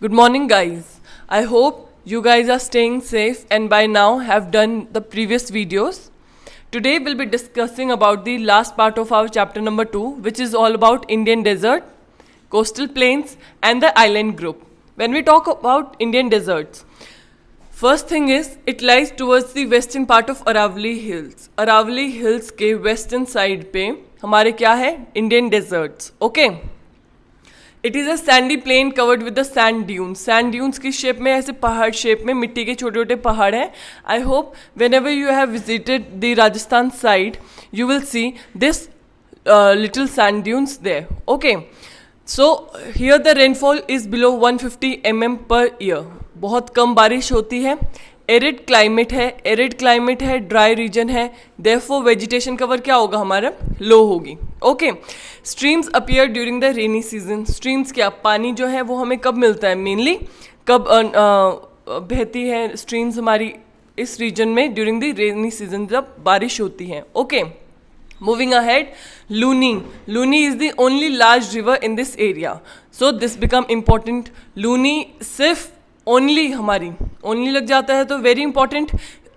Good morning, guys. I hope you guys are staying safe and by now have done the previous videos. Today we'll be discussing about the last part of our chapter number 2, which is all about Indian desert, coastal plains and the island group. When we talk about Indian deserts, first thing is it lies towards the western part of Aravalli Hills. Aravalli Hills के western side पे हमारे क्या है? Indian deserts. Okay. It is a sandy plain covered with the sand dunes. Sand dunes की shape में, ऐसे पहाड़ shape में मिट्टी के छोटे छोटे पहाड़ हैं. I hope whenever you have visited the Rajasthan side you will see this little sand dunes there. Okay, so here the rainfall is below 150 mm per year. बहुत कम बारिश होती है. एरिड क्लाइमेट है, ड्राई रीजन है, therefore vegetation cover क्या होगा हमारा? लो होगी. Okay, streams appear during the rainy season. Streams क्या, पानी जो है वो हमें कब मिलता है? मेनली कब बहती है स्ट्रीम्स हमारी इस रीजन में? ड्यूरिंग द रेनी सीजन, जब बारिश होती है. Okay, moving ahead, Luni is the only large river in this area. So this become important. Luni सिर्फ ओनली लग जाता है तो वेरी इंपॉर्टेंट.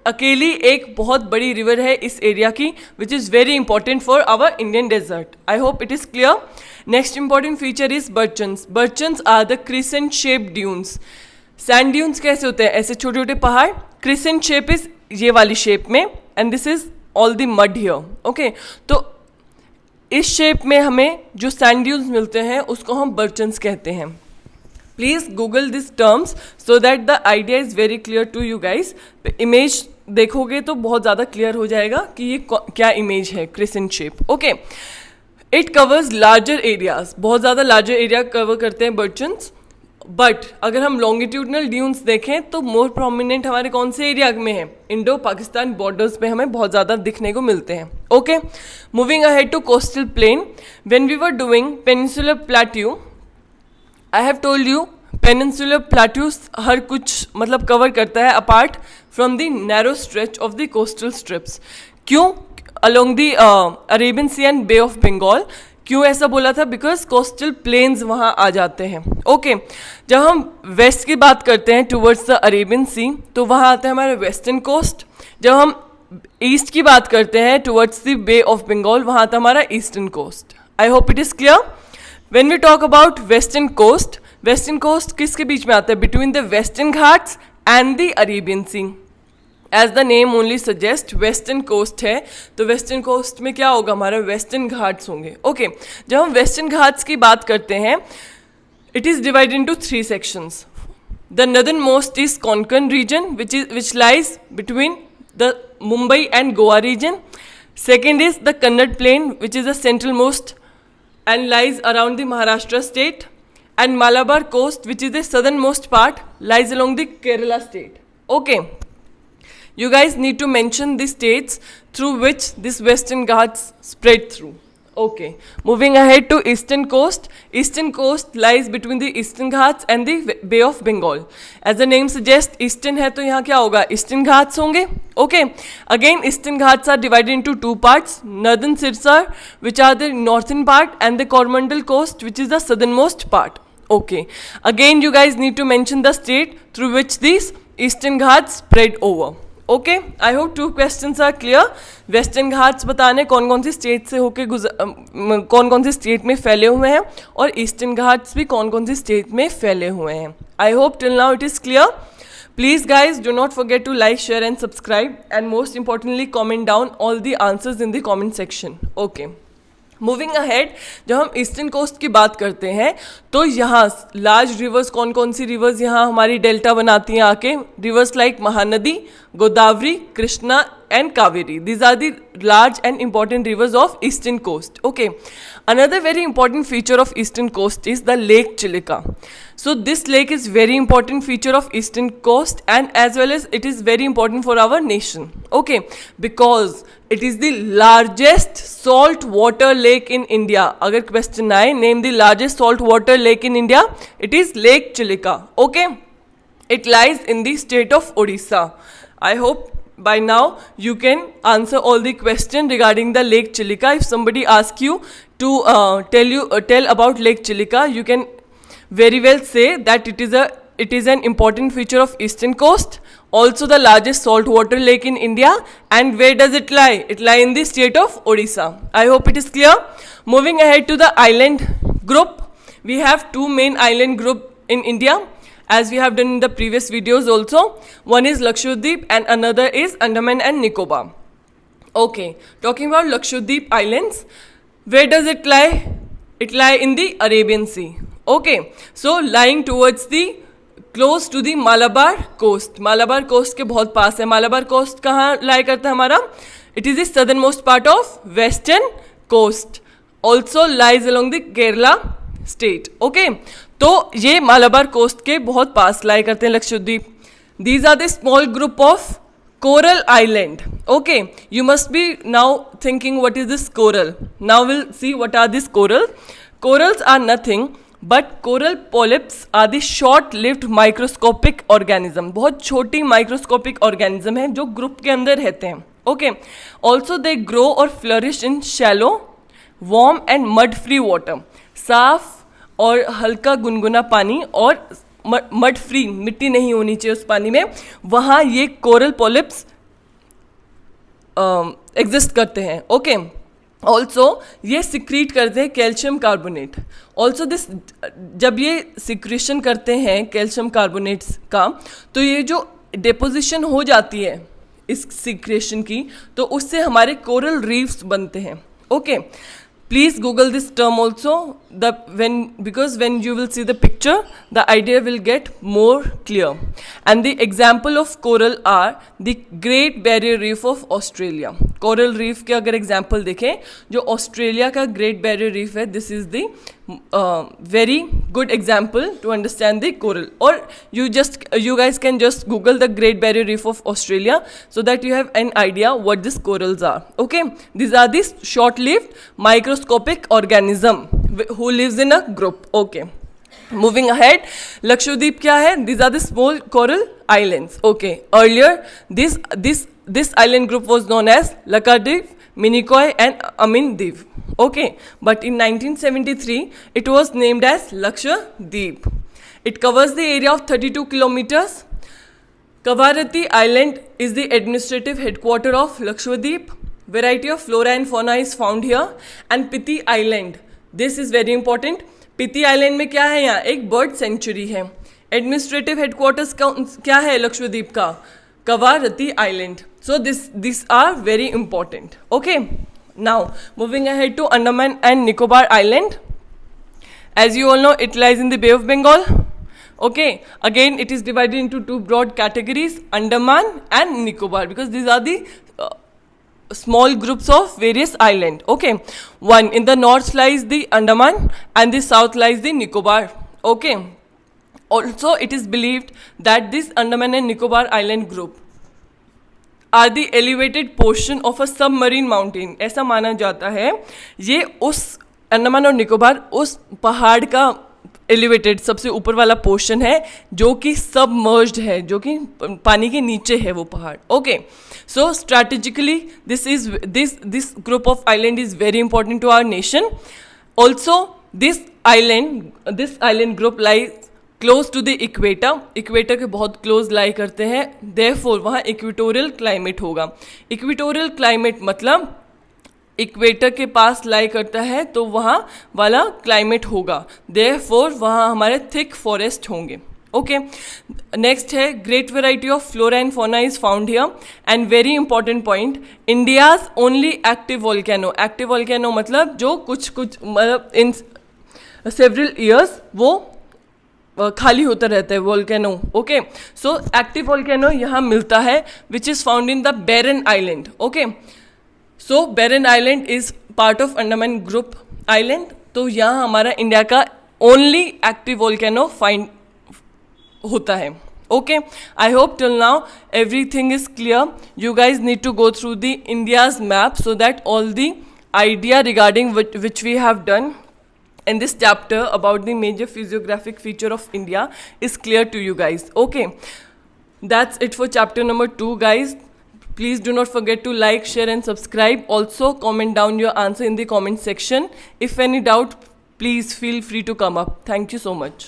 अकेली एक बहुत बड़ी रिवर है इस एरिया की, which is very important for our Indian desert. I hope it is clear. Next important feature is barchans. Barchans are the crescent shape dunes. Sand dunes कैसे होते हैं? ऐसे छोटे छोटे पहाड़. क्रिसेंट शेप इज ये वाली शेप में, and this is all the mud here. Okay, तो इस शेप में हमें जो सैंड ड्यून्स मिलते हैं उसको हम बर्चन्स कहते हैं. Please Google this terms so that the idea is very clear to you guys. Image देखोगे तो बहुत ज़्यादा क्लियर हो जाएगा कि ये क्या इमेज है crescent shape. Okay, it covers larger areas. बहुत ज़्यादा लार्जर एरिया कवर करते हैं बर्चन्स. बट अगर हम लॉन्गिट्यूडनल ड्यून्स देखें तो मोर प्रोमिनेंट हमारे कौन से एरिया में है? इंडो पाकिस्तान बॉर्डर्स पे हमें बहुत ज़्यादा दिखने को मिलते हैं. Okay, moving ahead to coastal plain. When we were doing peninsular plateau, I have told you peninsular plateaus हर कुछ मतलब कवर करता है apart from the narrow stretch of the coastal strips. क्यों? Along the Arabian Sea and Bay of Bengal. क्यों ऐसा बोला था? बिकॉज कोस्टल प्लेन्स वहाँ आ जाते हैं. ओके, जब हम वेस्ट की बात करते हैं टूवर्ड्स द अरेबियन सी, तो वहाँ आता है हमारा वेस्टर्न कोस्ट. जब हम ईस्ट की बात करते हैं towards the Bay of Bengal, वहाँ आता हमारा eastern coast. I hope it is clear. When we talk about western coast किसके बीच में आता है? Between the western Ghats and the Arabian Sea. As the name only suggest, western coast है तो western coast में क्या होगा? हमारा western Ghats होंगे. Okay, जब हम western Ghats की बात करते हैं, it is divided into 3 sections. The northernmost is Konkan region, which lies between the Mumbai and Goa region. Second is the Kannada plain, which is the centralmost and lies around the Maharashtra state, and Malabar coast, which is the southernmost part, lies along the Kerala state. Okay, you guys need to mention the states through which this Western Ghats spread through. Okay, moving ahead to eastern coast. Eastern coast lies between the Eastern Ghats and the Bay of Bengal. As the name suggests, eastern है तो यहाँ क्या होगा? Eastern Ghats होंगे. Okay, again Eastern Ghats are divided into 2 parts. Northern Sirsar, which are the northern part, and the Coromandel coast, which is the southernmost part. Okay, again you guys need to mention the state through which these Eastern Ghats spread over. Okay, I hope 2 questions are clear. Western Ghats बताने कौन कौन सी state से होके कौन कौन सी state में फैले हुए हैं, और ईस्टर्न घाट्स भी कौन कौन सी स्टेट में फैले हुए हैं. I hope till now it is clear. Please guys do not forget to like, share and subscribe, and most importantly comment down all the answers in the comment section. Okay, moving ahead, जब हम eastern coast की बात करते हैं तो यहाँ large reverse, कौन कौन सी रिवर्स यहाँ हमारी डेल्टा बनाती हैं आके? Reverse like Mahanadi, Godavari, Krishna and Kaveri. These are the large and important rivers of eastern coast. Okay, another very important feature of eastern coast is the Lake Chilika. So this lake is very important feature of eastern coast, and as well as it is very important for our nation. Okay, because it is the largest salt water lake in India. अगर question आए, name the largest salt water lake in India, it is Lake Chilika. Okay, it lies in the state of Odisha. I hope by now you can answer all the question regarding the Lake Chilika. If somebody asks you to tell about Lake Chilika, you can very well say that it is an important feature of eastern coast, also the largest saltwater lake in India. And where does it lie? It lies in the state of Odisha. I hope it is clear. Moving ahead to the island group, we have two main island group in India, as we have done in the previous videos also. One is Lakshadweep and another is Andaman and Nicobar. Okay, talking about Lakshadweep Islands, where does it lie? It lies in the Arabian Sea. Okay, so lying towards the close to the Malabar coast. Malabar coast के बहुत पास है. Malabar coast कहाँ लाई करता है हमारा? It is the southernmost part of western coast, also lies along the Kerala state. Okay, तो ये Malabar coast के बहुत पास लाई करते हैं Lakshadweep. These are the small group of coral island. Okay, you must be now thinking what is this coral. Now will see what are this coral. Corals are nothing but coral polyps are the short-lived microscopic organism. बहुत छोटी microscopic organism है जो group के अंदर रहते हैं. Okay, also they grow or flourish in shallow, warm and mud-free water. साफ और हल्का गुनगुना पानी और मड फ्री, मिट्टी नहीं होनी चाहिए उस पानी में, वहाँ ये कोरल पॉलिप्स एग्जिस्ट करते हैं. ओके, ऑल्सो ये सिक्रीट करते हैं कैल्शियम कार्बोनेट. ऑल्सो दिस, जब ये सिक्रीशन करते हैं कैल्शियम कार्बोनेट्स का, तो ये जो डिपोजिशन हो जाती है इस सिक्रेशन की, तो उससे हमारे कोरल रीफ्स बनते हैं. Okay, please google this term also, because when you will see the picture the idea will get more clear. And the example of coral are the Great Barrier Reef of Australia. Coral reef के अगर example देखें, जो Australia का Great Barrier Reef है, this is the very good example to understand the coral. और you guys can just google the Great Barrier Reef of Australia so that you have an idea what these corals are. Okay, these are these short-lived microscopic organism who lives in a group. Okay, moving ahead, Lakshadweep क्या है? These are the small coral islands. Okay, earlier this island group was known as Lakshadweep, Minicoy and Amindiv. Okay, but in 1973 it was named as Lakshadweep. It covers the area of 32 kilometers. Kavarati Island is the administrative headquarter of Lakshadweep. Variety of flora and fauna is found here. And Piti Island, this is very important. Piti Island में क्या है? यहाँ एक bird sanctuary है. Administrative headquarters क्या है लक्षद्वीप का? Kavarati Island. So these are very important. Okay, now moving ahead to Andaman and Nicobar Island. As you all know, it lies in the Bay of Bengal. Okay, again it is divided into two broad categories, Andaman and Nicobar, because these are the small groups of various islands. Okay, one in the north lies the Andaman and the south lies the Nicobar. Okay, also it is believed that this Andaman and Nicobar island group are the elevated portion of a submarine mountain. ऐसा माना जाता है ये उस अंडमान और निकोबार उस पहाड़ का एलिवेटेड सबसे ऊपर वाला पोर्शन है जो कि सबमर्ज्ड है, जो कि पानी के नीचे है वो पहाड़. Okay, so strategically this group of island is very important to our nation. Also this island group lie close to the equator. Equator के बहुत क्लोज लाई करते हैं, देयरफॉर वहाँ इक्वेटोरियल क्लाइमेट होगा. इक्वेटोरियल क्लाइमेट मतलब इक्वेटर के पास लाई करता है तो वहाँ वाला क्लाइमेट होगा, देयरफॉर वहाँ हमारे थिक फॉरेस्ट होंगे. ओके, नेक्स्ट है great variety of flora and fauna is found here. And very important point, India's only active volcano. Active volcano मतलब जो कुछ मतलब इन सेवरल ईयर्स वो खाली होता रहता है volcano. Okay, so active volcano यहाँ मिलता है which is found in the Barren Island. Okay, so Barren Island is part of Andaman group island. तो यहाँ हमारा इंडिया का ओनली एक्टिव वोल्केनो फाइंड होता है. Okay, I hope till now everything is clear. You guys need to go through the India's map so that all the idea regarding which we have done in this chapter about the major physiographic feature of India is clear to you guys. Okay, that's it for chapter number 2 guys. Please do not forget to like, share and subscribe. Also comment down your answer in the comment section. If any doubt, please feel free to come up. Thank you so much.